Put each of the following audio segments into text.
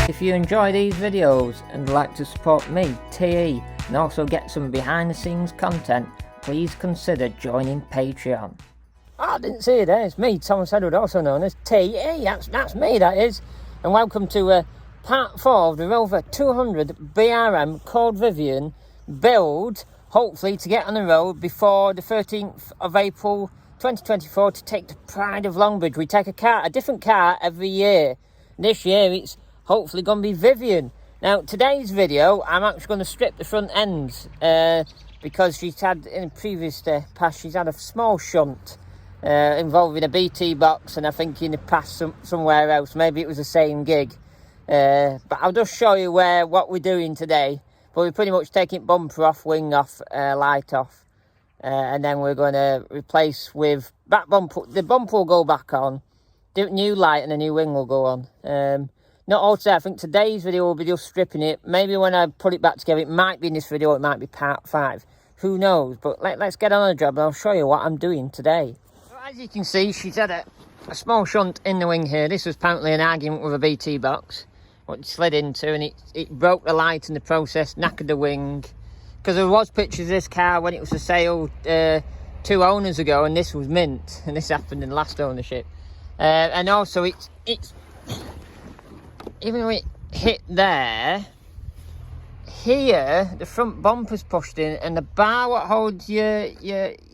If you enjoy these videos and would like to support me, TE, and also get some behind the scenes content, please consider joining Patreon. Oh, I didn't see it there, it's me, Thomas Edward, also known as TE, that's me, that is. And welcome to part 4 of the Rover 200 BRM Code Vivian build, hopefully to get on the road before the 13th of April 2024 to take the Pride of Longbridge. We take a different car every year. This year it's hopefully going to be Vivian. Now today's video I'm actually going to strip the front ends because she's had, in the previous past, she's had a small shunt involving a BT box, and I think in the past somewhere else, maybe it was the same gig. But I'll just show you what we're doing today. But we're pretty much taking bumper off, wing off, light off, and then we're going to replace with back bumper. The bumper will go back on, new light, and a new wing will go on. Not all today. I think today's video will be just stripping it. Maybe when I put it back together, it might be in this video, it might be part 5. Who knows? But let's get on the job and I'll show you what I'm doing today. So as you can see, she's had a small shunt in the wing here. This was apparently an argument with a BT box, what it slid into, and it broke the light in the process, knackered the wing. Because there was pictures of this car when it was for sale 2 owners ago, and this was mint, and this happened in the last ownership. And also it's even though it hit there, here the front bumper's pushed in, and the bar what holds your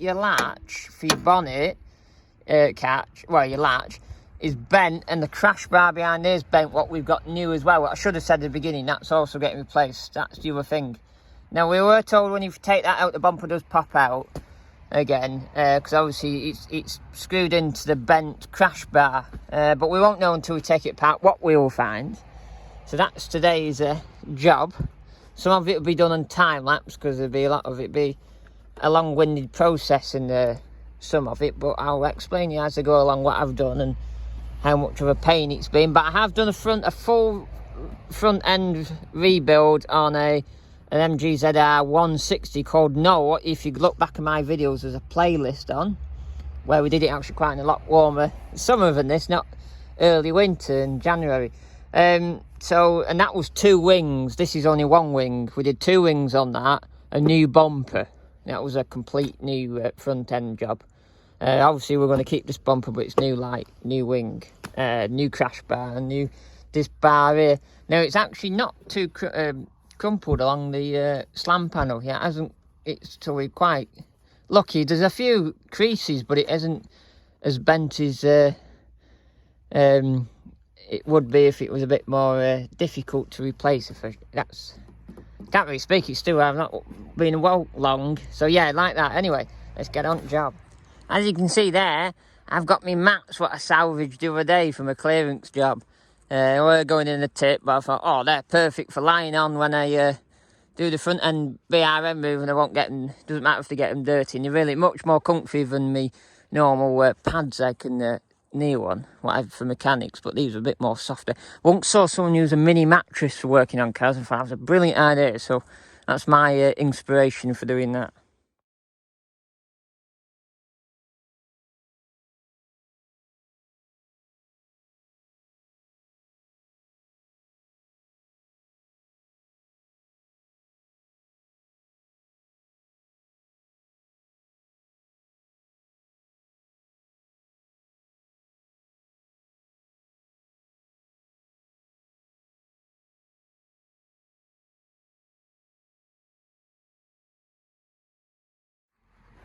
latch for your bonnet your latch is bent, and the crash bar behind there is bent. What we've got new as well, what I should have said at the beginning, that's also getting replaced. That's the other thing. Now we were told when you take that out, the bumper does pop out again, because obviously it's screwed into the bent crash bar, but we won't know until we take it apart what we will find. So that's today's job. Some of it will be done on time lapse because there'll be a lot of it be a long-winded process in some of it, but I'll explain you as I go along what I've done and how much of a pain it's been. But I have done a full front end rebuild on an MGZR 160 called No. If you look back at my videos, there's a playlist on where we did it actually quite a lot warmer summer than this, not early winter in January. And that was 2 wings. This is only 1 wing. We did 2 wings on that, a new bumper. That was a complete new front end job. Obviously we're going to keep this bumper, but it's new light, new wing, new crash bar, and new this bar here. Now it's actually not too crumpled along the slam panel. Yeah, so we're quite lucky. There's a few creases, but it isn't as bent as it would be if it was a bit more difficult to replace. Can't really speak, it's still, I've not been well long, so yeah, like that. Anyway, let's get on the job. As you can see there, I've got me mats what I salvaged the other day from a clearance job. We're going in the tip, but I thought, oh, they're perfect for lying on when I do the front end BRM move, and I won't get them, doesn't matter if they get them dirty, and they're really much more comfy than me normal pads I can kneel on, whatever, for mechanics, but these are a bit more softer. Once saw someone use a mini mattress for working on cars, and thought that was a brilliant idea, so that's my inspiration for doing that.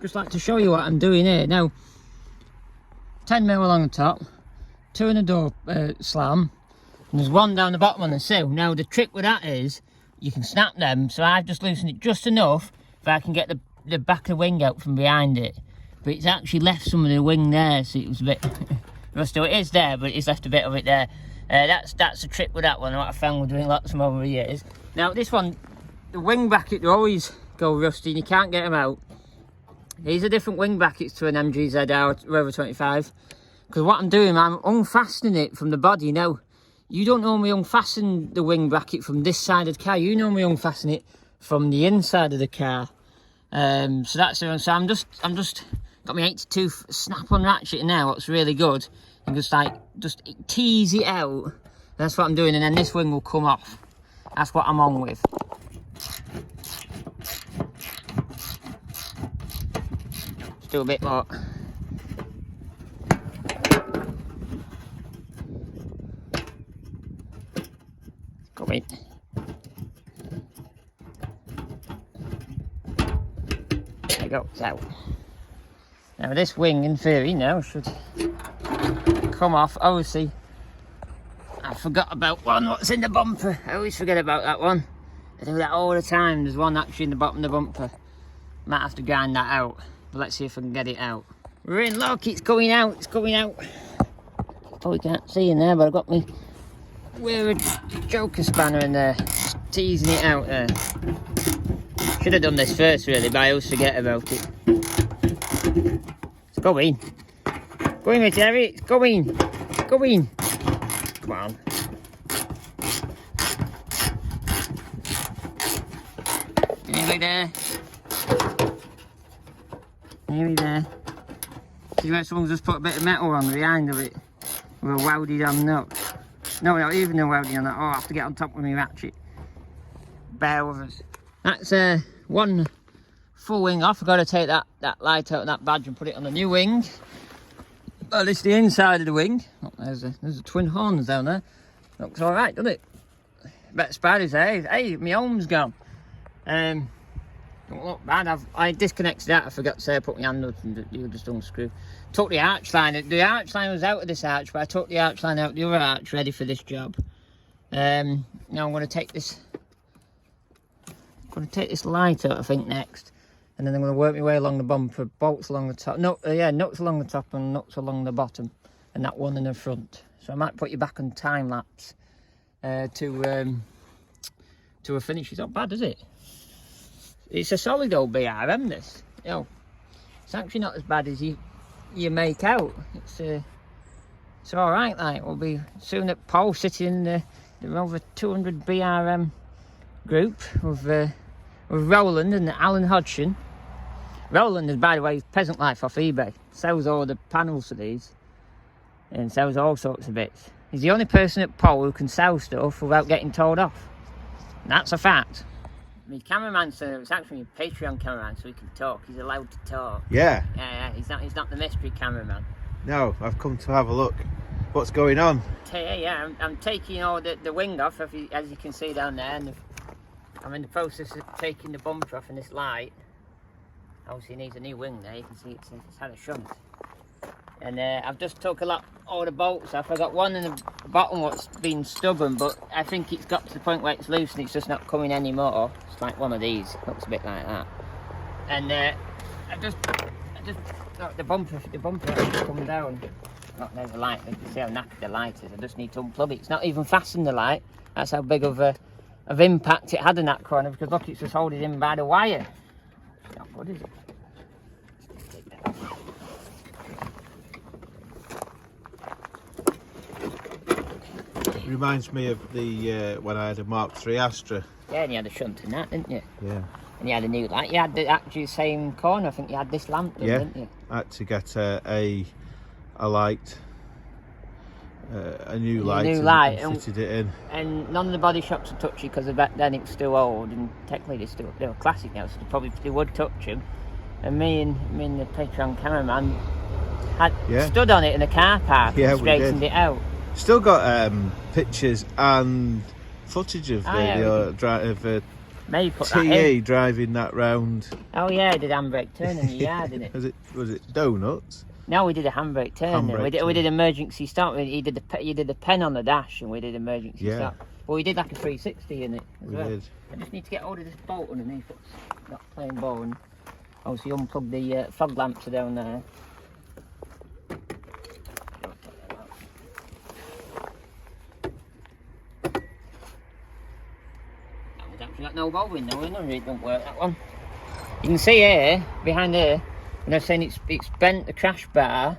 Just like to show you what I'm doing here. Now, 10mm along the top, 2 in the door slam, and there's 1 down the bottom on the sill. Now the trick with that is, you can snap them, so I've just loosened it just enough that I can get the back of the wing out from behind it. But it's actually left some of the wing there, so it was a bit rusty. It is there, but it's left a bit of it there. That's the trick with that one, what I found with doing lots of them over the years. Now this one, the wing bracket, they always go rusty and you can't get them out. These are different wing brackets to an MGZR Rover 25. Because what I'm doing, I'm unfastening it from the body. Now, you don't normally unfasten the wing bracket from this side of the car. You normally unfasten it from the inside of the car. So that's it. So I'm just got my 82 snap-on ratchet now. What's really good, and just tease it out That's what I'm doing, and then this wing will come off. That's what I'm on with. Let's do a bit more. Go in. There you go, it's out. Now this wing, in theory, now should come off. Obviously, I forgot about one. What's in the bumper? I always forget about that one. I do that all the time. There's one actually in the bottom of the bumper. Might have to grind that out. But let's see if I can get it out. We're in, look, it's coming out. It's coming out. Probably can't see in there, but I've got me weird joker spanner in there, just teasing it out there. Should have done this first, really, but I always forget about it. It's going. Go in, Jerry. It's going. Go in. Come on. Nearly there. Nearly there. See where someone's just put a bit of metal on behind of it with a welded on nut. No, not even a welding on that. Oh, I have to get on top with my ratchet. Bear with us. That's one full wing off. I've got to take that light out of that badge and put it on the new wing. Well, this is the inside of the wing. Oh, there's the twin horns down there. Looks all right, doesn't it? Bet spiders there. Hey, my arm's gone. Don't look bad. I disconnected that. I forgot to say I put my hand up and you just unscrew. Took the arch line. The arch line was out of this arch, but I took the arch line out of the other arch ready for this job. Now I'm going to take this. Light out, I think, next, and then I'm going to work my way along the bumper, bolts along the top. No, yeah, nuts along the top and nuts along the bottom, and that one in the front. So I might put you back on time lapse to a finish. It's not bad, is it? It's a solid old BRM. This, you know, it's actually not as bad as you make out. It's all right. Like, we'll be soon at pole sitting in the Rover 200 BRM group with Roland and Alan Hodgson. Roland is, by the way, Peasant Life off eBay. Sells all the panels for these and sells all sorts of bits. He's the only person at pole who can sell stuff without getting told off. And that's a fact. My cameraman said it's actually a Patreon cameraman, so he can talk. He's allowed to talk. Yeah. Yeah. He's not the mystery cameraman. No, I've come to have a look. What's going on? Yeah, I'm taking all the wing off, as you can see down there, and I'm in the process of taking the bumper off in this light. Obviously, it needs a new wing there. You can see it's had a shunt. And I've just took all the bolts off. I got one in the bottom what's been stubborn, but I think it's got to the point where it's loose and it's just not coming anymore. It's like one of these. Looks a bit like that. And I just got the bumper has come down. Oh, there's the light. You can see how knackered the light is. I just need to unplug it. It's not even fastened, the light. That's how big of impact it had in that corner, because look, it's just holding in by the wire. It's not good, is it? Reminds me of the when I had a Mark III Astra. Yeah, and you had a shunt in that, didn't you? Yeah. And you had a new light. You had actually the same corner. I think you had this lamp done, didn't you? I had to get a light, a new light, and fitted it in. And none of the body shops would touch you, because back then it was still old, and technically they were classic now, so they would touch you. And me and the Patreon cameraman had stood on it in a car park and straightened it out. Still got pictures and footage of TE driving that round. Oh yeah, did handbrake turn in the yard, didn't it? Was it donuts? No, we did a handbrake turn. We did emergency stop. You did the pen on the dash, and we did emergency stop. But we did like a 360 in it as well. Did. I just need to get hold of this bolt underneath. It's not playing ball, and obviously unplug the fog lamps are down there. Got no bowl window in, it don't work, that one. You can see here, behind here, and they're saying it's bent the crash bar.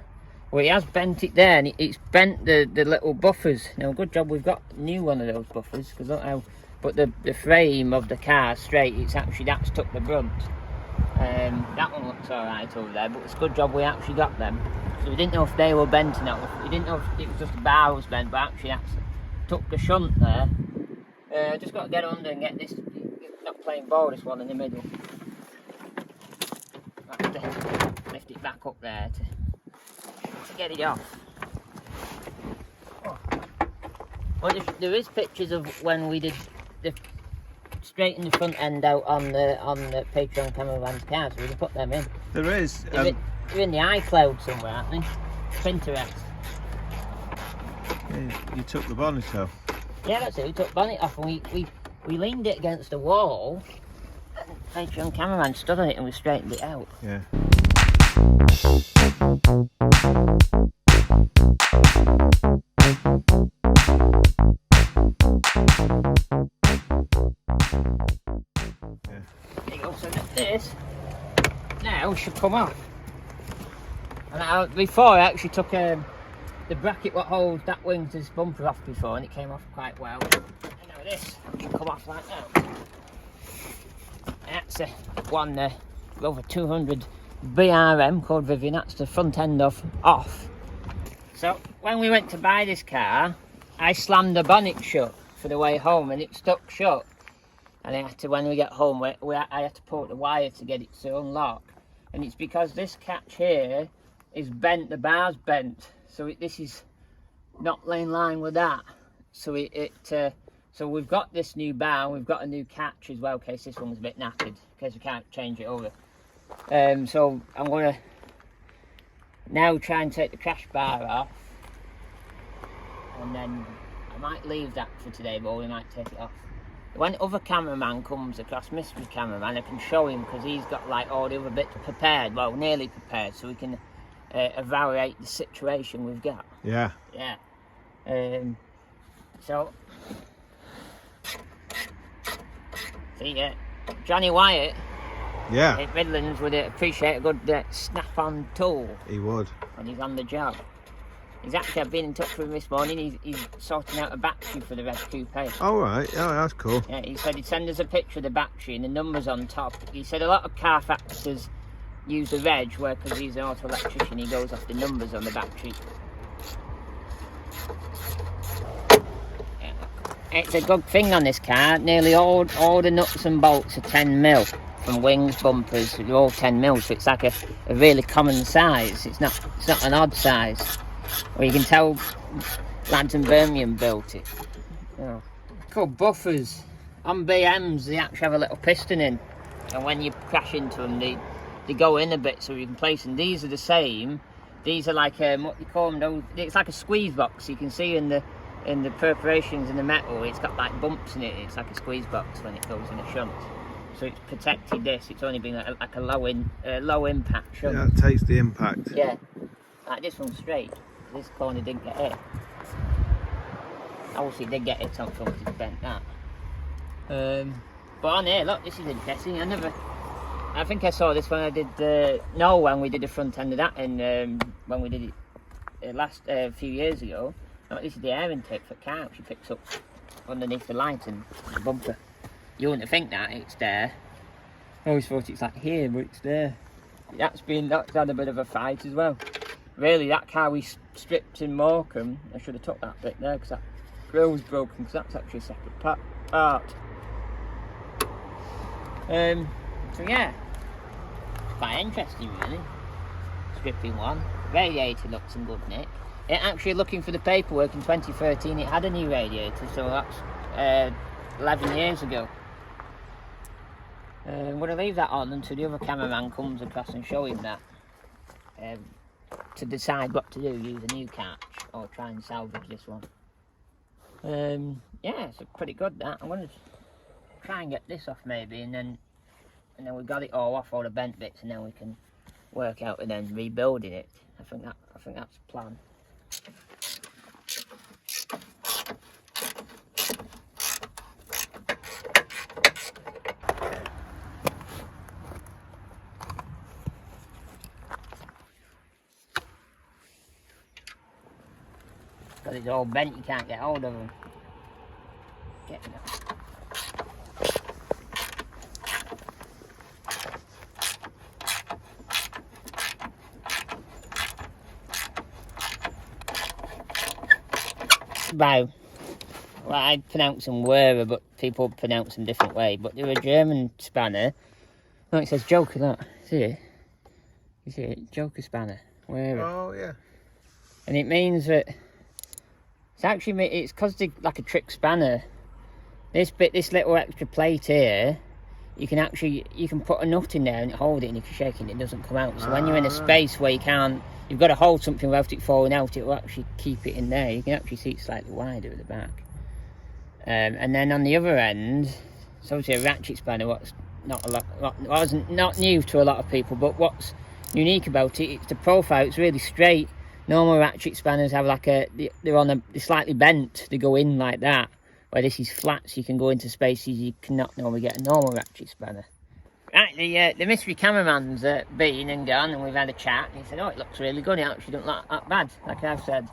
Well, it has bent it there, and it's bent the little buffers. Now, good job we've got a new one of those buffers, because look how, but the frame of the car straight, that's took the brunt. That one looks alright over there, but it's a good job we actually got them. So we didn't know if they were bent or not. We didn't know if it was just the bar was bent, but actually that's took the shunt there. I just got to get under and get this, not playing ball, this one in the middle. I have to lift it back up there to get it off. Oh. Well, there is pictures of when we did straighten the front end out on the Patreon cameraman's car, so we can put them in. There is. They're in the iCloud somewhere, aren't they? Pinterest. Yeah, you took the bonnet off. Yeah, that's it. We took the bonnet off and we leaned it against the wall. And Patreon cameraman stood on it and we straightened it out. Yeah. There you go. So this now should come off. And before I actually took the bracket what holds that wing to this bumper off before, and it came off quite well. And now this should come off like that. And that's one Rover 200 BRM called Vivian. That's the front end off. So when we went to buy this car, I slammed the bonnet shut for the way home, and it stuck shut. And I had to, when we get home, I had to pull the wire to get it to unlock. And it's because this catch here is bent, the bar's bent, so this is not in line with that. So so we've got this new bar, and we've got a new catch as well, in case this one's a bit knackered, in case we can't change it over. So I'm going to now try and take the crash bar off, and then I might leave that for today, but we might take it off. When other cameraman comes across, mystery cameraman, I can show him, because he's got like all the other bits prepared, well, nearly prepared, so we can evaluate the situation we've got. Yeah. Yeah. So, see, Johnny Wyatt. Yeah. In Midlands would appreciate a good snap-on tool. He would. When he's on the job. He's actually, I've been in touch with him this morning. He's sorting out a battery for the red coupe. Oh, right. Oh, that's cool. Yeah, he said he'd send us a picture of the battery and the numbers on top. He said a lot of car factors use the reg, where because he's an auto electrician, he goes off the numbers on the battery. Yeah. It's a good thing on this car. Nearly all the nuts and bolts are 10mm. From wings, bumpers, they're all 10mm, so it's like a really common size. It's not an odd size. Well, you can tell lads in Birmingham built it. Oh. Called buffers. On BMs, they actually have a little piston in, and when you crash into them, they go in a bit, so you can place them. These are the same. These are like what you call them? It's like a squeeze box. You can see in the perforations in the metal, it's got like bumps in it. It's like a squeeze box when it goes in a shunt. So it's protected this. It's only been like a low impact shunt. Yeah, it takes the impact. Yeah, like this one's straight. This corner didn't get hit. Obviously it did get hit on front, it's bent that. But on here, look, this is interesting. I think I saw this when I did when we did the front end of that, and when we did it last few years ago. Look, this is the air intake for car, which picks up underneath the light and the bumper. You wouldn't think that it's there. I always thought it's like here, but it's there. That's had a bit of a fight as well. Really, that car we stripped in Morecambe, I should have took that bit there, because that grill was broken, because that's actually a separate part. So yeah, it's quite interesting really. Stripping one. Radiator looks in good nick. It actually, looking for the paperwork in 2013, it had a new radiator, so that's 11 years ago. I'm going to leave that on until the other cameraman comes across and show him that. To decide what to do, use a new catch or try and salvage this one. Yeah, it's pretty good that. I'm going to try and get this off maybe, and then we've got it all off, all the bent bits, and then we can work out and then rebuilding it. I think that's the plan. Because it's all bent, you can't get hold of them. Get them. About well, I pronounce them Wera, but people pronounce them different way. But they're a German spanner. Oh, it says Joker, look. See it? You see it? Joker spanner. Wera. Oh, yeah. And it means that it's actually, it's because they're like a trick spanner. This little extra plate here, you can put a nut in there and hold it, and if you shake it, it doesn't come out. So when you're in a space where you've got to hold something without it falling out, it will actually keep it in there. You can actually see it slightly wider at the back. And then on the other end, it's obviously a ratchet spanner. What's not new to a lot of people, but what's unique about it, it's the profile. It's really straight. Normal ratchet spanners have they're slightly bent. They go in like that. Where this is flat, so you can go into spaces you cannot normally get a normal ratchet spanner. Right, the mystery cameraman's been and gone, and we've had a chat, and he said, oh, it looks really good, it actually doesn't look that bad, like I've said.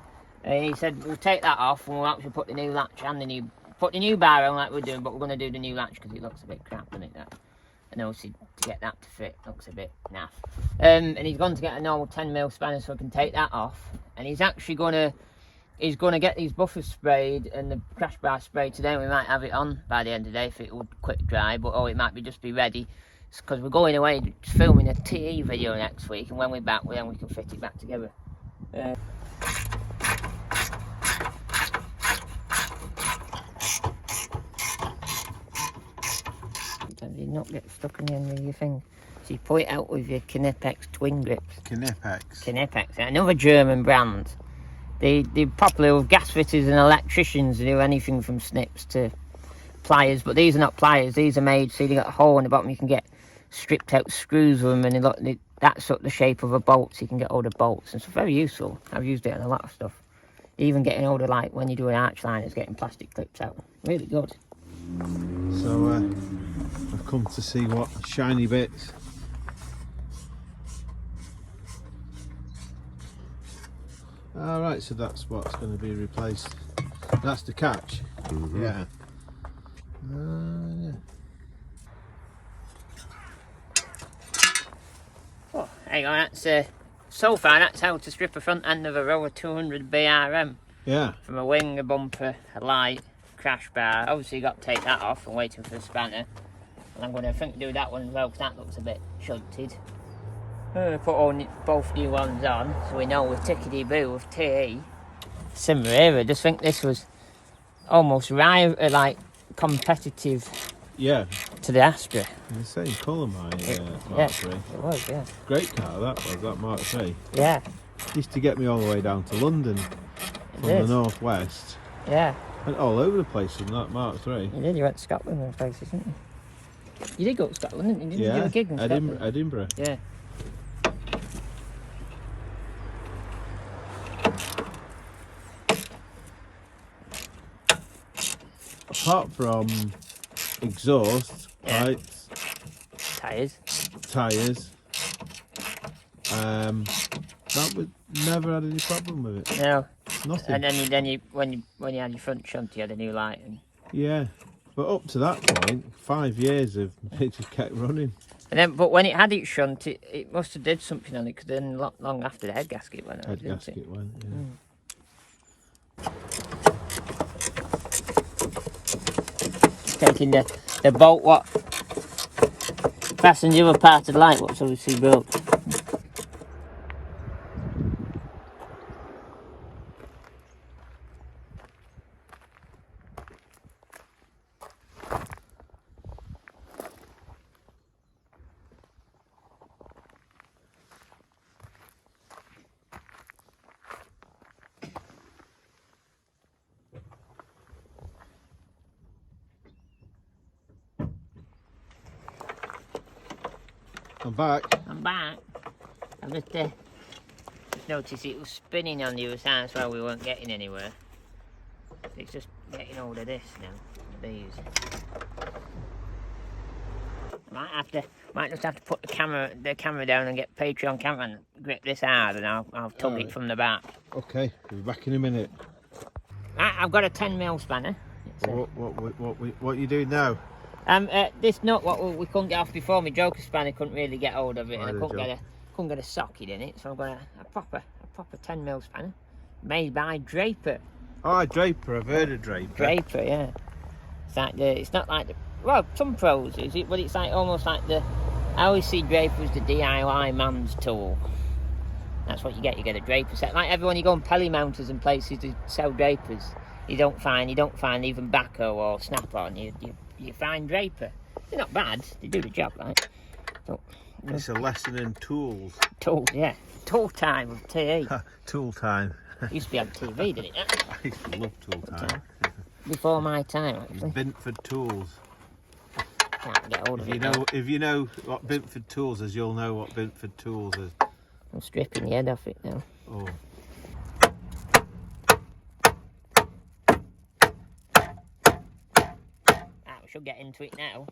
He said, we'll take that off, and we'll actually put the new latch and put the new bar on like we're doing, but we're going to do the new latch, because it looks a bit crap, doesn't it, that? And obviously, to get that to fit, looks a bit naff. And he's gone to get a normal 10mm spanner, so we can take that off, and he's actually going to get these buffers sprayed and the crash bar sprayed today. We might have it on by the end of the day if it would quick dry, but it might just be ready. It's because we're going away filming a TE video next week, and when we're back, then we can fit it back together. Sometimes you not get stuck in the end of your thing. So you pull it out with your Knipex twin grips. Knipex, another German brand. They're popular with gas fitters and electricians who do anything from snips to pliers, but these are not pliers. These are made so you got a hole in the bottom. You can get stripped out screws with them, and that's sort of the shape of a bolt, so you can get all the bolts. And it's very useful. I've used it on a lot of stuff. Even getting all the, like when you do an arch liners, getting plastic clips out. Really good. So I've come to see what shiny bits. Alright, so that's what's going to be replaced. That's the catch. Yeah. Yeah. Oh, hang on, that's so far that's how to strip a front end of a Rover 200 BRM. Yeah. From a wing, a bumper, a light, crash bar. Obviously you got to take that off. I'm waiting for the spanner. And I'm going to do that one as well, because that looks a bit shunted. I'm going to put both new ones on, so we know with tickety boo with TE. Similar era. I just think this was almost like competitive. Yeah. To the Astra. The same colour, my Mark yeah, 3. It was, yeah. Great car that Mark 3. Yeah. Used to get me all the way down to London from the northwest. Yeah. Went all over the place in that Mark 3. You did, you went to Scotland and places, didn't you? You did go to Scotland, didn't you? Didn't you do a gig in Scotland? Edinburgh. Yeah. Apart from exhaust, lights, tyres, that was never had any problem with it. No. Nothing. And then when you had your front shunt, you had a new light. Yeah, but up to that point, 5 years of it just kept running. And then, but when it had its shunt, it must have did something on it, because then long after the head gasket went out. Head gasket went, yeah. Taking the bolt what fastened the other part of the light, what's obviously broke. I'm back. I just noticed it was spinning on the other side, that's why we weren't getting anywhere. It's just getting hold of this now, these. Might just have to put the camera down and get Patreon camera and grip this hard, and I'll tug it from the back. Okay, we'll be back in a minute. I've got a 10mm spanner. What are you doing now? This nut, what we couldn't get off before, my Joker spanner couldn't really get hold of it, and I couldn't get a socket in it, so I've got a proper 10mm spanner made by Draper. Oh, Draper. I've heard of Draper. Draper, yeah. It's like it's not like the, well, some pros is it, but it's like almost like the, I always see Draper as the DIY man's tool. That's what you get. You get a Draper set. Like everyone, you go on Pelly Mounters and places to sell Drapers. You don't find even Baco or Snap-on. You find Draper. They're not bad. They do the job, right? So, it's a lesson in tools. Tools, yeah. Tool time with TE. Tool time. Used to be on TV, didn't it? I used to love tool time. Before my time, actually. Bintford Tools. Can't get hold of it now. If you know what Bintford Tools is, you'll know what Bintford Tools is. I'm stripping the head off it now. Oh. We should get into it now.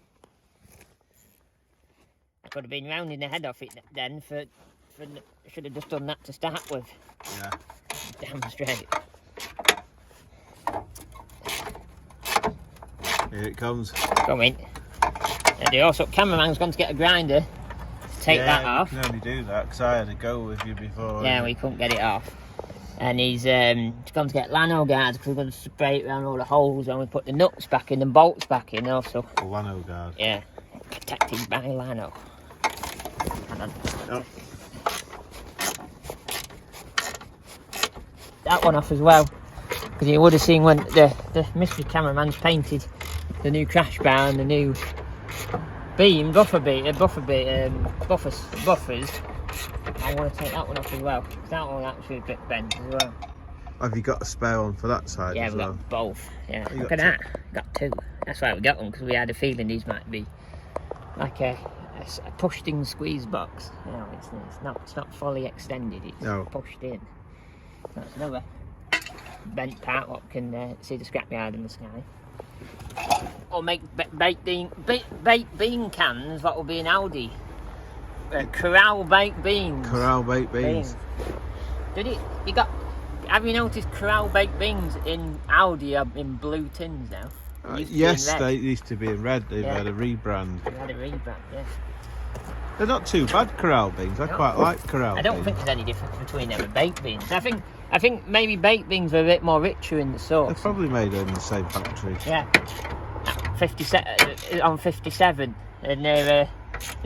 I could have been rounding the head off it then should have just done that to start with. Yeah. Damn straight. Here it comes. Come in. And the also cameraman's gone to get a grinder to take that off. You can only do that because I had a go with you before. Yeah, we couldn't get it off. And he's gone to get Lano guards because we're going to spray it around all the holes when we put the nuts back in and bolts back in also. A Lano guard. Yeah, protected by Lano. Oh. That one off as well, because you would have seen when the mystery cameraman's painted the new crash bar and the new buffers. I want to take that one off as well. That one actually a bit bent as well. Have you got a spare one for that side? Yeah, as we've well? got both. Yeah, You look got at that. Got two. That's why we got them, because we had a feeling these might be like a pushed in squeeze box. You know, it's not fully extended. It's pushed in. That's another bent part. What can see the scrapyard in the sky. Or make baked bean cans. What will be an Audi. Corral baked beans. Corral baked beans. Have you noticed Corral baked beans in Audi are in blue tins now? Yes, they used to be in red. They've had a rebrand. They've had a rebrand, yeah. They're not too bad, Corral beans. I quite like Corral beans. I don't think there's any difference between them and baked beans. I think maybe baked beans were a bit more richer in the sauce. They're probably made in the same factory. Yeah. 57 and they're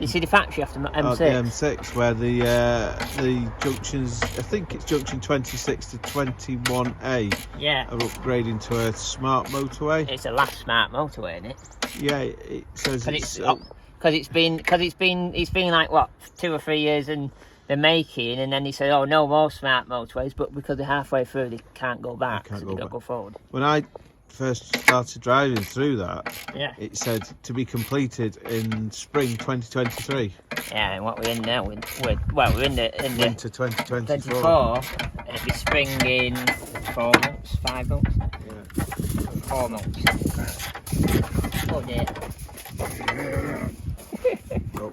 you see the factory after M6? Oh, the M6 where the junctions, I think it's junction 26 to 21A. Yeah. Are upgrading to a smart motorway. It's a last smart motorway, isn't it? Yeah, it says because it's been like what 2 or 3 years in the making, and then he said, oh, no more smart motorways, but because they're halfway through, they can't go back. They don't go forward. When I first started driving through that, it said to be completed in spring 2023. Yeah, and what we're in now, we're in the winter 2024. 24, and it'll be spring in 4 months, 5 months. Yeah. 4 months. Oh dear. Oh.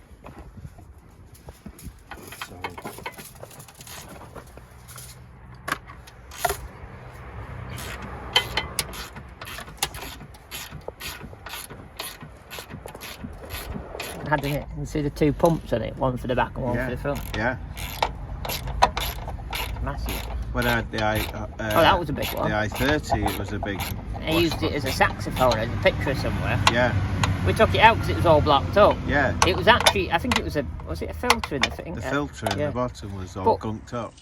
Hadn't it? You see the 2 pumps on it, one for the back and one for the front. Yeah. Massive. When I had the that was a big one. The I-30, it was a big. I used it as a saxophone. There's a picture somewhere. Yeah. We took it out because it was all blocked up. Yeah. It was actually, I think it was was it a filter in the thing? The filter in the bottom was all gunked up.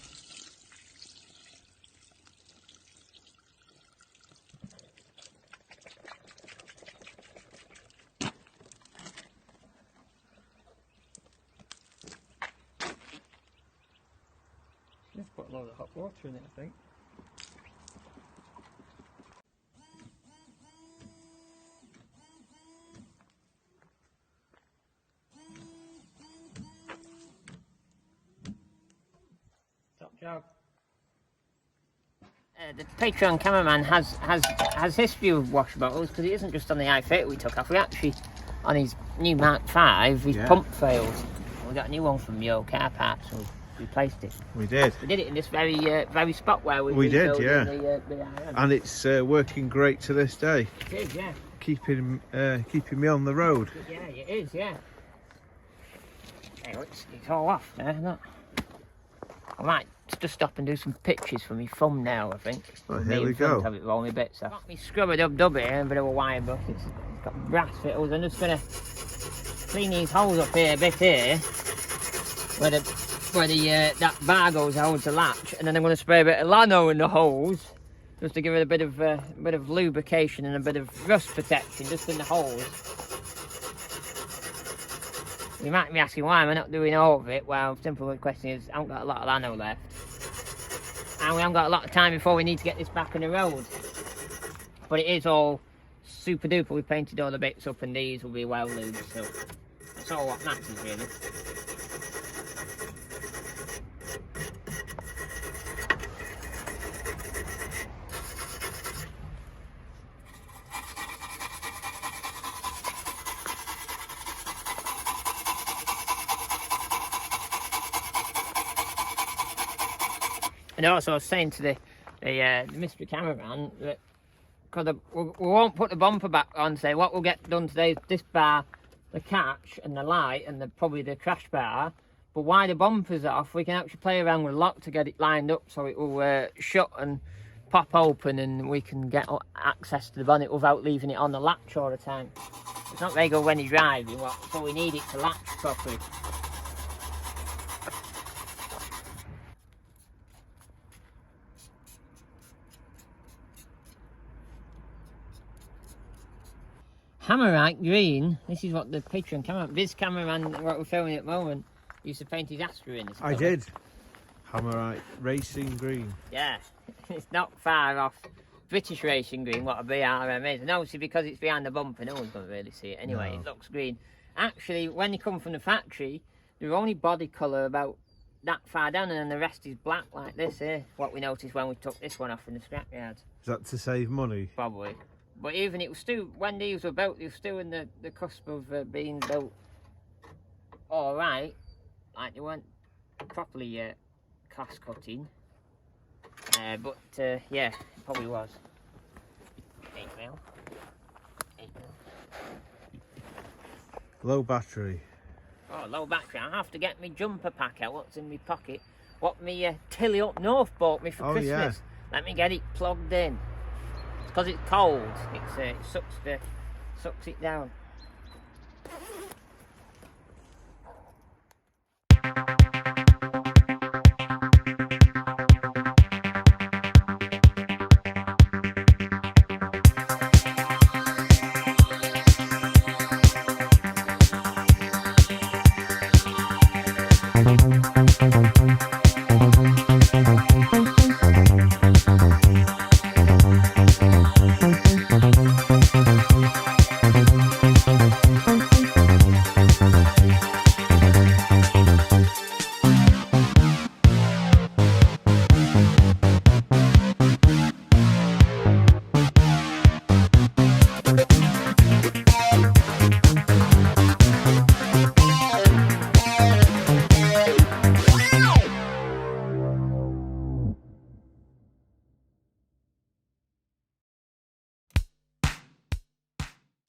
Just put a load of hot water in it, I think. Top job. The Patreon cameraman has history of wash bottles because it isn't just on the i30 we took off. We actually, on his new Mark 5, his pump failed. We got a new one from Yo Car Parts. So replaced it. We did. We did it in this very spot where we did, yeah. The and it's working great to this day. It is, yeah. Keeping me on the road. Yeah, it is, yeah. Hey, it's all off there, isn't it? I might to just stop and do some pictures for me thumbnail, I think. Well, here we go. Have it roll me bits off. Got me scrubber dub here, a bit of a wire brush. It's got brass fittles. I'm just gonna clean these holes up here a bit here, where that bar goes out to latch, and then I'm gonna spray a bit of lano in the holes, just to give it a bit of lubrication and a bit of rust protection just in the holes. You might be asking why am I not doing all of it. Well, simple question is I haven't got a lot of lano left, and we haven't got a lot of time before we need to get this back on the road. But it is all super duper. We painted all the bits up, and these will be well lubed, so that's all what matters really. And also I was saying to the mystery cameraman that because we won't put the bumper back on today, what we'll get done today is this bar, the catch and the light and probably the crash bar. But while the bumper's off, we can actually play around with lock to get it lined up so it will shut and pop open, and we can get access to the bonnet without leaving it on the latch all the time. It's not very good when you're driving, so we need it to latch properly. Hammerite green, this is what the picture and camera, this cameraman, what we're filming at the moment, used to paint his Astra in. I did. Hammerite racing green. Yeah, it's not far off British racing green, what a BRM is. And obviously because it's behind the bumper, no one's going to really see it. Anyway, no. It looks green. Actually, when they come from the factory, they're only body colour about that far down, and then the rest is black like this here. What we noticed when we took this one off from the scrapyard. Is that to save money? Probably. But even it was still, when these were built, they were still in the cusp of being built alright. Like they weren't properly class cutting. But yeah, it probably was. 8mm. 8mm. Low battery. Oh, low battery. I have to get my jumper pack out. What's in my pocket? What me Tilly up north bought me for Christmas. Yeah. Let me get it plugged in. Because it's cold, it sucks it down.